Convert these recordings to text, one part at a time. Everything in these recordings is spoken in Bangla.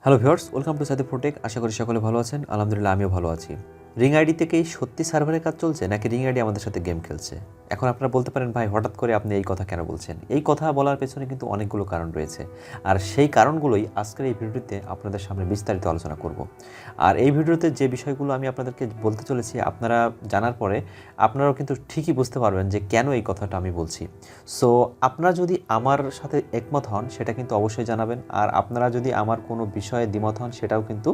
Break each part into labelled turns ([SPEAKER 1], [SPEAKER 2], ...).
[SPEAKER 1] হ্যালো ভিউয়ার্স, ওয়েলকাম টু সাইদে প্রোটেক। আশা করি সকলে ভালো আছেন। আলহামদুলিল্লাহ আমিও ভালো আছি। রিং আইডি থেকেই সত্যি সার্ভারের কাজ চলছে নাকি রিং আইডি আমাদের সাথে গেম খেলছে? এখন আপনারা বলতে পারেন, ভাই হঠাৎ করে আপনি এই কথা কেন বলছেন? এই কথা বলার পেছনে কিন্তু অনেকগুলো কারণ রয়েছে, আর সেই কারণগুলোই আজকের এই ভিডিওটিতে আপনাদের সামনে বিস্তারিত আলোচনা করব। আর এই ভিডিওতে যে বিষয়গুলো আমি আপনাদেরকে বলতে চলেছি, আপনারা জানার পরে আপনারাও কিন্তু ঠিকই বুঝতে পারবেন যে কেন এই কথাটা আমি বলছি। সো আপনারা যদি আমার সাথে একমত হন সেটা কিন্তু অবশ্যই জানাবেন, আর আপনারা যদি আমার কোনো বিষয়ে দ্বিমত হন সেটাও কিন্তু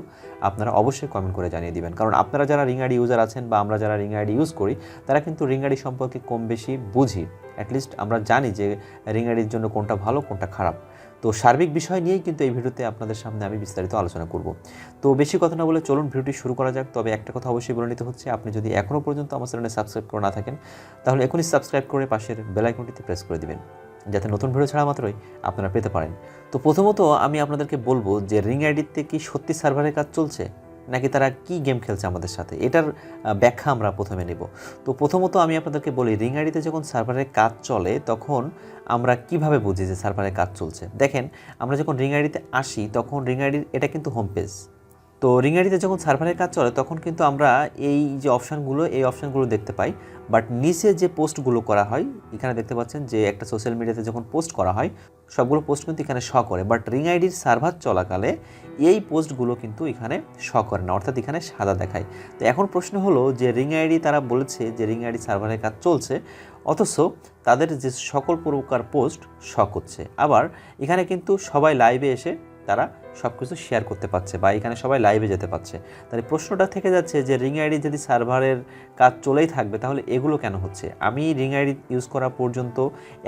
[SPEAKER 1] আপনারা অবশ্যই কমেন্ট করে জানিয়ে দিবেন। কারণ আপনারা যারা রিং আইডি ইউজার আছেন বা আমরা যারা রিং আইডি ইউজ করি, তারা কিন্তু রিং আইডি সম্পর্কে কম বেশি বুঝি। অ্যাটলিস্ট আমরা জানি যে রিং আইডির জন্য কোনটা ভালো কোনটা খারাপ। তো সার্বিক বিষয় নিয়েই কিন্তু এই ভিডিওতে আপনাদের সামনে আমি বিস্তারিত আলোচনা করব। তো বেশি কথা না বলে চলুন ভিডিওটি শুরু করা যাক। তবে একটা কথা অবশ্যই বলে নিতে হচ্ছে, আপনি যদি এখনও পর্যন্ত আমার চ্যানেলে সাবস্ক্রাইব করে না থাকেন, তাহলে এখনই সাবস্ক্রাইব করে পাশের বেল আইকনটিতে প্রেস করে দিবেন, যাতে নতুন ভিডিও ছাড়া মাত্রই আপনারা পেতে পারেন। তো প্রথমত আমি আপনাদেরকে বলবো যে রিং আইডিতে কি সত্যি সার্ভারের কাজ চলছে নাকি তারা কি গেম খেলছে আমাদের সাথে, এটার ব্যাখ্যা আমরা প্রথমে নেব। তো প্রথমত আমি আপনাদেরকে বলি, রিং আইডিতে যখন সার্ভারের কাজ চলে তখন আমরা কিভাবে বুঝি যে সার্ভারের কাজ চলছে। দেখেন, আমরা যখন রিং আইডিতে আসি তখন রিং আইডির এটা কিন্তু হোম পেজ। তো রিং আইডিতে যখন সার্ভারের কাজ চলে তখন কিন্তু আমরা এই যে অপশানগুলো দেখতে পাই। বাট নিচে যে পোস্টগুলো করা হয়, এখানে দেখতে পাচ্ছেন যে একটা সোশ্যাল মিডিয়াতে যখন পোস্ট করা হয় সবগুলো পোস্ট কিন্তু এখানে শো করে। বাট রিং আইডির সার্ভার চলাকালে এই পোস্টগুলো কিন্তু এখানে শো করে না, অর্থাৎ এখানে সাদা দেখায়। তো এখন প্রশ্ন হলো যে রিং আইডি তারা বলেছে যে রিং আইডি সার্ভারের কাজ চলছে, অথচ তাদের যে সকল প্রকার পোস্ট শো করছে। আবার এখানে কিন্তু সবাই লাইভে এসে তারা সব কিছু শেয়ার করতে পারছে বা এখানে সবাই লাইভে যেতে পারছে। তাহলে প্রশ্নটা থেকে যাচ্ছে যে রিং আইডি যদি সার্ভারের কাজ চলেই থাকবে তাহলে এগুলো কেন হচ্ছে? আমি রিং আইডি ইউজ করা পর্যন্ত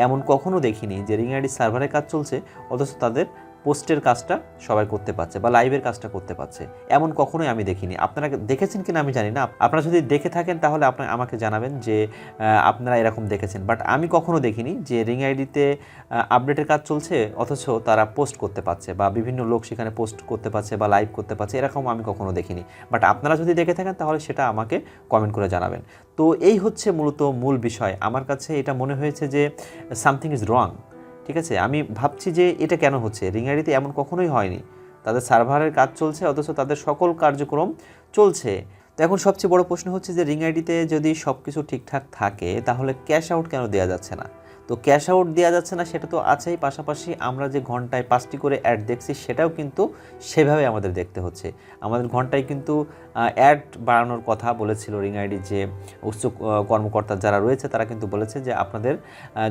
[SPEAKER 1] এমন কখনো দেখিনি যে রিং আইডি সার্ভারের কাজ চলছে অথচ তাদের পোস্টের কাজটা সবাই করতে পারছে বা লাইভের কাজটা করতে পারছে, এমন কখনোই আমি দেখিনি। আপনারা দেখেছেন কিনা আমি জানি না। আপনারা যদি দেখে থাকেন তাহলে আপনারা আমাকে জানাবেন যে আপনারা এরকম দেখেছেন। বাট আমি কখনো দেখিনি যে রিং আইডিতে আপডেটের কাজ চলছে অথচ তারা পোস্ট করতে পারছে বা বিভিন্ন লোক সেখানে পোস্ট করতে পারছে বা লাইভ করতে পারছে, এরকম আমি কখনো দেখিনি। বাট আপনারা যদি দেখে থাকেন তাহলে সেটা আমাকে কমেন্ট করে জানাবেন। তো এই হচ্ছে মূলত মূল বিষয়। আমার কাছে এটা মনে হয়েছে যে সামথিং ইজ রং। ঠিক আছে, আমি ভাবছি যে এটা কেন হচ্ছে। রিং আইডিতে এমন কখনোই হয়নি, তাদের সার্ভারের কাজ চলছে অথচ তাদের সকল কার্যক্রম চলছে। তো এখন সবচেয়ে বড় প্রশ্ন হচ্ছে যে রিং আইডিতে যদি সব কিছু ঠিকঠাক থাকে তাহলে ক্যাশ আউট কেন দেওয়া যাচ্ছে না? তো ক্যাশ আউট দেওয়া যাচ্ছে না সেটা তো আছেই, পাশাপাশি আমরা যে ঘন্টায় 5টি করে অ্যাড দেখছি সেটাও কিন্তু সেভাবে আমাদের দেখতে হচ্ছে। আমাদের ঘন্টায় কিন্তু অ্যাড বাড়ানোর কথা বলেছিল রিং আইডির যে উচ্চ কর্মকর্তা যারা রয়েছে, তারা কিন্তু বলেছে যে আপনাদের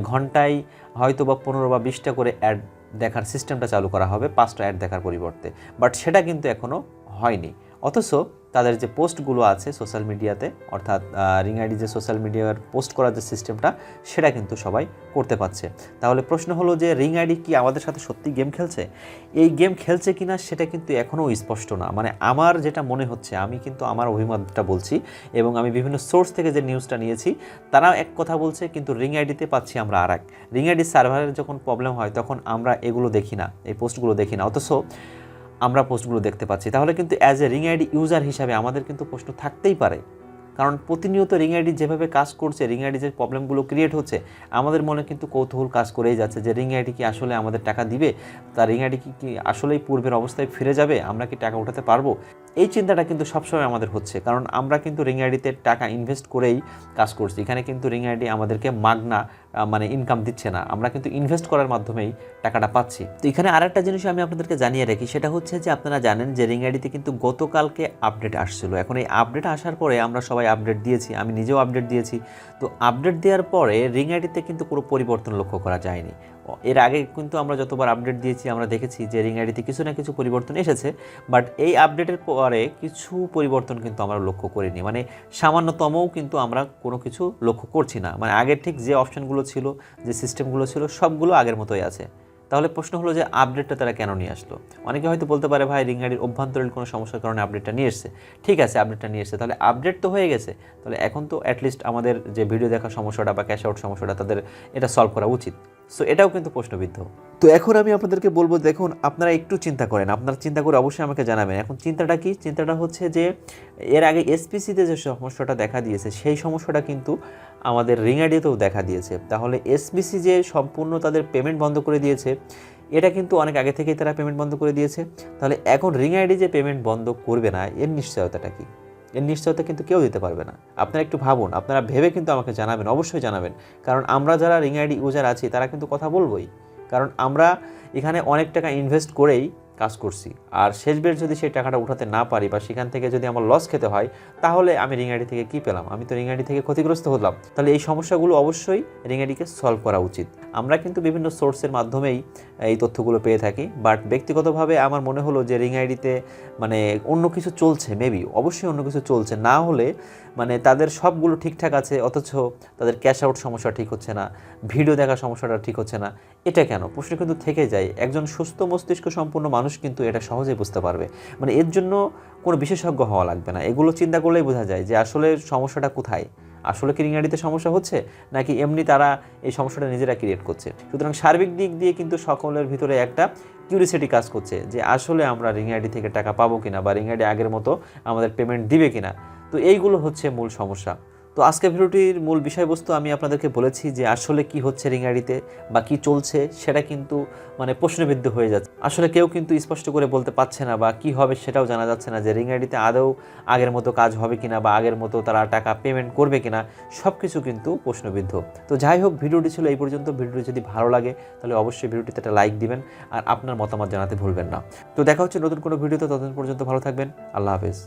[SPEAKER 1] ঘন্টায় হয়তো বা 15 বা 20টা করে অ্যাড দেখার সিস্টেমটা চালু করা হবে 5টা অ্যাড দেখার পরিবর্তে। বাট সেটা কিন্তু এখনও হয়নি। অথচ তাদের যে পোস্টগুলো আছে সোশ্যাল মিডিয়াতে, অর্থাৎ রিং আইডি যে সোশ্যাল মিডিয়ার পোস্ট করার যে সিস্টেমটা সেটা কিন্তু সবাই করতে পারছে। তাহলে প্রশ্ন হলো যে রিং আইডি কি আমাদের সাথে সত্যি গেম খেলছে? এই গেম খেলছে কিনা সেটা কিন্তু এখনও স্পষ্ট না। মানে আমার যেটা মনে হচ্ছে, আমি কিন্তু আমার অভিমতটা বলছি এবং আমি বিভিন্ন সোর্স থেকে যে নিউজটা নিয়েছি তারা এক কথা বলছে, কিন্তু রিং আইডিতে পাচ্ছি আমরা আর এক। রিং আইডি সার্ভারের যখন প্রবলেম হয় তখন আমরা এগুলো দেখি না, এই পোস্টগুলো দেখি না, অথচ আমরা পোস্টগুলো দেখতে পাচ্ছি। তাহলে কিন্তু as a ring ID user হিসাবে আমাদের কিন্তু প্রশ্ন থাকতেই পারে, কারণ প্রতিনিয়ত রিং আইডি যেভাবে কাজ করছে, রিং আইডি যে প্রবলেমগুলো ক্রিয়েট হচ্ছে, আমাদের মনে কিন্তু কৌতূহল কাজ করেই যাচ্ছে যে রিং আইডি কি আসলে আমাদের টাকা দিবে, তা রিং আইডি কি আসলেই পূর্বের অবস্থায় ফিরে যাবে, আমরা কি টাকা উঠাতে পারবো? এই চিন্তাটা কিন্তু সবসময় আমাদের হচ্ছে, কারণ আমরা কিন্তু রিং আইডিতে টাকা ইনভেস্ট করেই কাজ করছি। এখানে কিন্তু রিং আইডি আমাদেরকে মাগনা মানে ইনকাম দিচ্ছে না, আমরা কিন্তু ইনভেস্ট করার মাধ্যমেই টাকাটা পাচ্ছি। তো এখানে আরেকটা জিনিস আমি আপনাদেরকে জানিয়ে রাখি, সেটা হচ্ছে যে আপনারা জানেন যে রিং আইডিতে কিন্তু গতকালকে আপডেট আসছিল। এখন এই আপডেট আসার পরে আমরা সবাই আপডেট দিয়েছি, আমি নিজেও আপডেট দিয়েছি। তো আপডেট দেওয়ার পরে রিং আইডিতে কিন্তু কোনো পরিবর্তন লক্ষ্য করা যায়নি। এর আগে কিন্তু আমরা যতবার আপডেট দিয়েছি আমরা দেখেছি যে রিং আইডিতে কিছু না কিছু পরিবর্তন এসেছে। বাট এই আপডেটের পরে কিছু পরিবর্তন কিন্তু আমরা লক্ষ্য করিনি, মানে সামান্যতমও কিন্তু আমরা কোনো কিছু লক্ষ্য করছি না। মানে আগের ঠিক যে অপশানগুলো ছিল, যে সিস্টেমগুলো ছিল, সবগুলো আগের মতোই আছে। তাহলে প্রশ্ন হলো যে আপডেটটা তারা কেন নিয়ে আসলো? অনেকে হয়তো বলতে পারে, ভাই রিং আইডির অভ্যন্তরীণ কোনো সমস্যার কারণে আপডেটটা নিয়ে এসছে। ঠিক আছে, আপডেটটা নিয়ে এসছে, তাহলে আপডেট তো হয়ে গেছে, তাহলে এখন তো অ্যাটলিস্ট আমাদের যে ভিডিও দেখার সমস্যাটা বা ক্যাশ আউট সমস্যাটা তাদের এটা সলভ করা উচিত। সো এটাও কিন্তু প্রশ্নবিদ্ধ। তো এখন আমি আপনাদেরকে বলবো, দেখুন আপনারা একটু চিন্তা করেন, আপনারা চিন্তা করে অবশ্যই আমাকে জানাবেন। এখন চিন্তাটা কি? চিন্তাটা হচ্ছে যে এর আগে এসপিসিতে যে সমস্যাটা দেখা দিয়েছে সেই সমস্যাটা কিন্তু আমাদের রিং আইডিতেও দেখা দিয়েছে। তাহলে এসপিসি যে সম্পূর্ণ তাদের পেমেন্ট বন্ধ করে দিয়েছে, এটা কিন্তু অনেক আগে থেকেই তারা পেমেন্ট বন্ধ করে দিয়েছে। তাহলে এখন রিং আইডি যে পেমেন্ট বন্ধ করবে না, এর নিশ্চয়তাটা কি? এর নিশ্চয়তা কিন্তু কেউ দিতে পারবে না। আপনারা একটু ভাবুন, আপনারা ভেবে কিন্তু আমাকে জানাবেন, অবশ্যই জানাবেন। কারণ আমরা যারা রিং আইডি ইউজার আছি তারা কিন্তু কথা বলবোই। কারণ আমরা এখানে অনেক টাকা ইনভেস্ট করেই কাজ করছি, আর শেষবের যদি সেই টাকাটা উঠাতে না পারি বা সেখান থেকে যদি আমার লস খেতে হয়, তাহলে আমি রিং আইডি থেকে কী পেলাম? আমি তো রিং আইডি থেকে ক্ষতিগ্রস্ত হলাম। তাহলে এই সমস্যাগুলো অবশ্যই রিং আইডিকে সলভ করা উচিত। আমরা কিন্তু বিভিন্ন সোর্সের মাধ্যমেই এই তথ্যগুলো পেয়ে থাকি, বাট ব্যক্তিগতভাবে আমার মনে হলো যে রিং আইডিতে মানে অন্য কিছু চলছে, মেবি অবশ্যই অন্য কিছু চলছে। না হলে মানে তাদের সবগুলো ঠিকঠাক আছে, অথচ তাদের ক্যাশ আউট সমস্যা ঠিক হচ্ছে না, ভিডিও দেখার সমস্যাটা ঠিক হচ্ছে না। এটা কেন? প্রশ্ন কিন্তু থেকে যায়। একজন সুস্থ মস্তিষ্ক সম্পন্ন মানুষ কিন্তু এটা সহজেই বুঝতে পারবে। মানে এর জন্য কোনো বিশেষজ্ঞ হওয়া লাগবে না, এগুলো চিন্তা করলেই বোঝা যায় যে আসলে সমস্যাটা কোথায়। আসলে কি রিং আইডিতে সমস্যা হচ্ছে, নাকি এমনি তারা এই সমস্যাটা নিজেরা ক্রিয়েট করছে? সুতরাং সার্বিক দিক দিয়ে কিন্তু সকলের ভিতরে একটা কিউরিসিটি কাজ করছে যে আসলে আমরা রিং আইডি থেকে টাকা পাবো কিনা, বা রিং আইডি আগের মতো আমাদের পেমেন্ট দিবে কিনা। তো এইগুলো হচ্ছে মূল সমস্যা। তো আজকে ভিডিওটির মূল বিষয়বস্তু আমি আপনাদেরকে বলেছি যে আসলে কি হচ্ছে রিং আইডিতে বা কী চলছে, সেটা কিন্তু মানে প্রশ্নবিদ্ধ হয়ে যাচ্ছে। আসলে কেউ কিন্তু স্পষ্ট করে বলতে পারছে না, বা কি হবে সেটাও জানা যাচ্ছে না, যে রিং আইডিতে আদৌ আগের মতো কাজ হবে কিনা, বা আগের মতো তারা টাকা পেমেন্ট করবে কিনা, সব কিছু কিন্তু প্রশ্নবিদ্ধ। তো যাই হোক, ভিডিওটি ছিল এই পর্যন্ত। ভিডিওটি যদি ভালো লাগে তাহলে অবশ্যই ভিডিওটিতে একটা লাইক দিবেন, আর আপনার মতামত জানাতে ভুলবেন না। তো দেখা হচ্ছে নতুন কোনো ভিডিওতে, ততদিন পর্যন্ত ভালো থাকবেন। আল্লাহ হাফেজ।